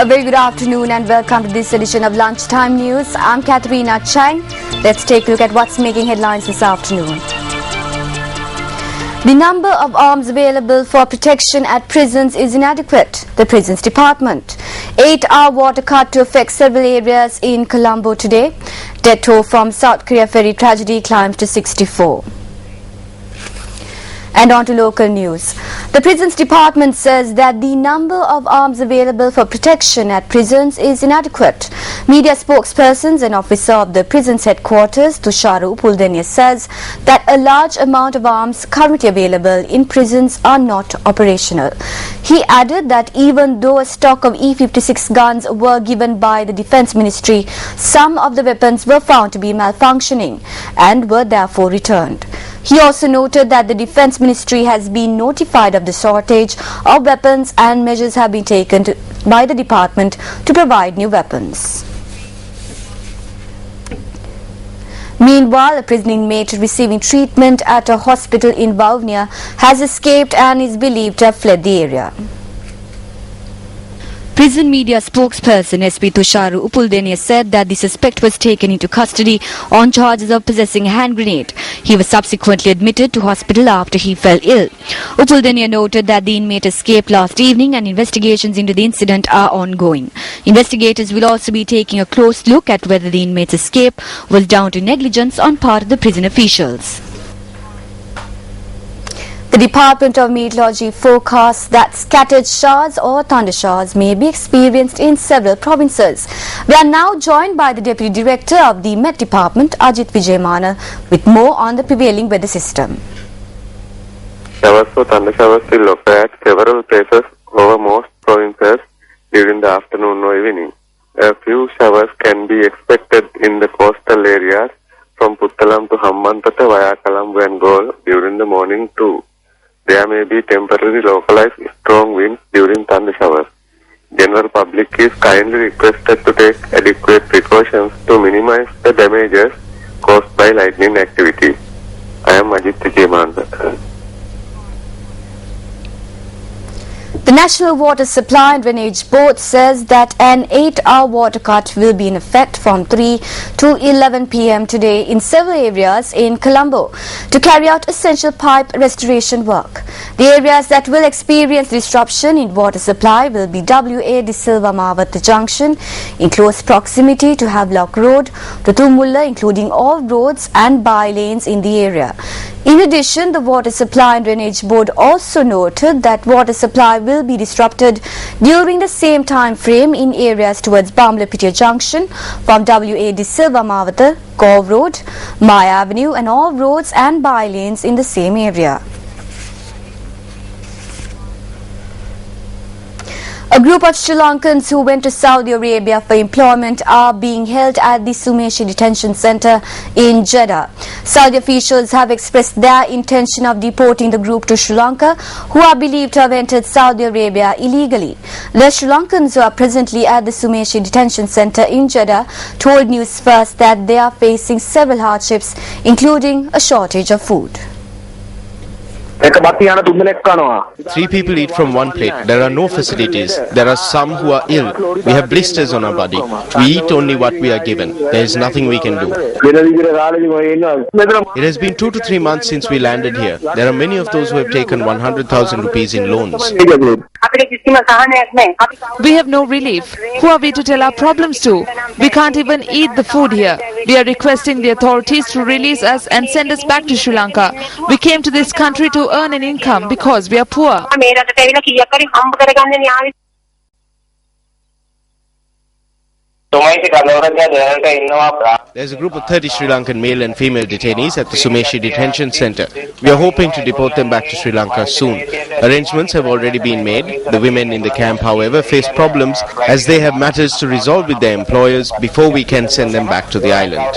A very good afternoon and welcome to this edition of Lunchtime News. I'm Katharina Chang. Let's take a look at what's making headlines this afternoon. The number of arms available for protection at prisons is inadequate. The Prisons Department. 8-hour water cut to affect several areas in Colombo today. Death toll from South Korea ferry tragedy climbs to 64. And on to local news. The Prisons Department says that the number of arms available for protection at prisons is inadequate. Media spokespersons and officer of the prisons headquarters, Tusharu Upuldeniya, says that a large amount of arms currently available in prisons are not operational. He added that even though a stock of E-56 guns were given by the Defence Ministry, some of the weapons were found to be malfunctioning and were therefore returned. He also noted that the Defence Ministry has been notified of the shortage of weapons and measures have been taken by the department to provide new weapons. Meanwhile, a prison inmate receiving treatment at a hospital in Vavuniya has escaped and is believed to have fled the area. Prison media spokesperson SP Tusharu Upuldeniya said that the suspect was taken into custody on charges of possessing a hand grenade. He was subsequently admitted to hospital after he fell ill. Upuldeniya noted that the inmate escaped last evening and investigations into the incident are ongoing. Investigators will also be taking a close look at whether the inmate's escape was down to negligence on part of the prison officials. The Department of Meteorology forecasts that scattered showers or thunder showers may be experienced in several provinces. We are now joined by the Deputy Director of the Met Department, Ajit Vijayamana, with more on the prevailing weather system. Showers or thunder showers will occur at several places over most provinces during the afternoon or evening. A few showers can be expected in the coastal areas from Puttalam to Hambantota via Colombo and Galle during the morning too. There may be temporary localized strong winds during thunder showers. General public is kindly requested to take adequate precautions to minimize the damages caused by lightning activity. I am Ajit Vijayamana. The National Water Supply and Drainage Board says that an 8-hour water cut will be in effect from 3 to 11 p.m. today in several areas in Colombo to carry out essential pipe restoration work. The areas that will experience disruption in water supply will be W.A. De Silva Mawata Junction in close proximity to Havelock Road, to Tumulla, including all roads and by lanes in the area. In addition, the Water Supply and Drainage Board also noted that water supply will be disrupted during the same time frame in areas towards Bamlapitia Junction from W.A. De Silva Mawata, Cove Road, Maya Avenue and all roads and by lanes in the same area. A group of Sri Lankans who went to Saudi Arabia for employment are being held at the Sumeshi Detention Center in Jeddah. Saudi officials have expressed their intention of deporting the group to Sri Lanka, who are believed to have entered Saudi Arabia illegally. The Sri Lankans who are presently at the Sumeshi Detention Center in Jeddah told News First that they are facing several hardships, including a shortage of food. 3 people eat from one plate. There are no facilities. There are some who are ill. We have blisters on our body. We eat only what we are given. There is nothing we can do. It has been 2 to 3 months since we landed here. There are many of those who have taken 100,000 rupees in loans. We have no relief. Who are we to tell our problems to? We can't even eat the food here. We are requesting the authorities to release us and send us back to Sri Lanka. We came to this country to earn an income because we are poor. There's a group of 30 Sri Lankan male and female detainees at the Sumeshi Detention Center. We are hoping to deport them back to Sri Lanka soon. Arrangements have already been made. The women in the camp, however, face problems as they have matters to resolve with their employers before we can send them back to the island.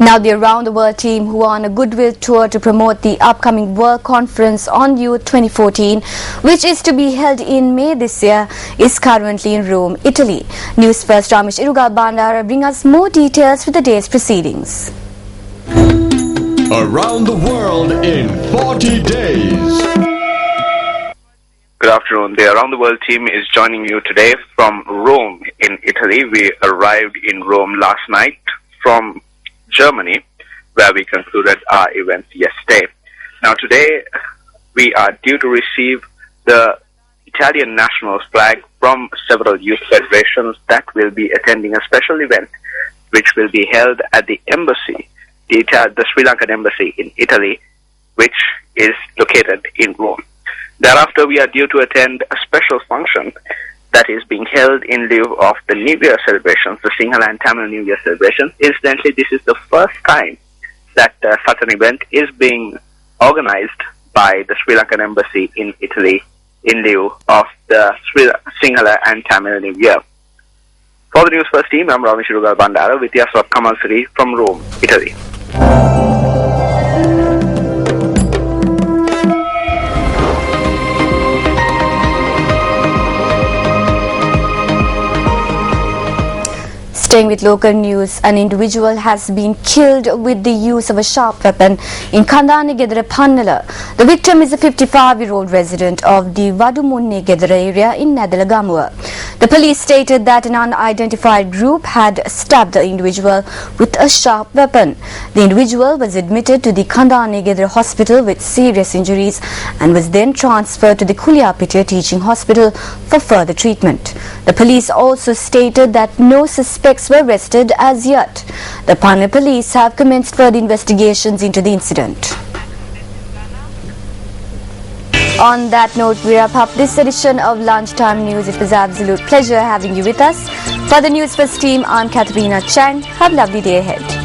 Now the Around the World team, who are on a goodwill tour to promote the upcoming World Conference on Youth 2014, which is to be held in May this year, is currently in Rome, Italy. News First Ramesh Irugal Bandara bring us more details for the day's proceedings. Around the World in 40 days. Good afternoon. The Around the World team is joining you today from Rome in Italy. We arrived in Rome last night from Germany, where we concluded our event yesterday. Now today, we are due to receive the Italian national flag from several youth federations that will be attending a special event which will be held at the embassy, the Sri Lankan embassy in Italy, which is located in Rome. Thereafter, we are due to attend a special function that is being held in lieu of the New Year celebrations, the Sinhala and Tamil New Year celebrations. Incidentally, this is the first time that such an event is being organized by the Sri Lankan embassy in Italy in lieu of the Sinhala and Tamil New Year. For the News First team, I'm Ramesh Rugal Bandara with Yaswat Kamal Siri from Rome, Italy. Staying with local news, an individual has been killed with the use of a sharp weapon in Kandani Gedara Pannala. The victim is a 55-year-old resident of the Vadumunne Gedara area in Nadalagamuwa. The police stated that an unidentified group had stabbed the individual with a sharp weapon. The individual was admitted to the Kandani Gedara hospital with serious injuries and was then transferred to the Kuliapitiya Teaching Hospital for further treatment. The police also stated that no suspects were arrested as yet. The Pannala police have commenced further investigations into the incident. On that note, we wrap up this edition of Lunchtime News. It was an absolute pleasure having you with us. For the News First team, I'm Katharina Chang. Have a lovely day ahead.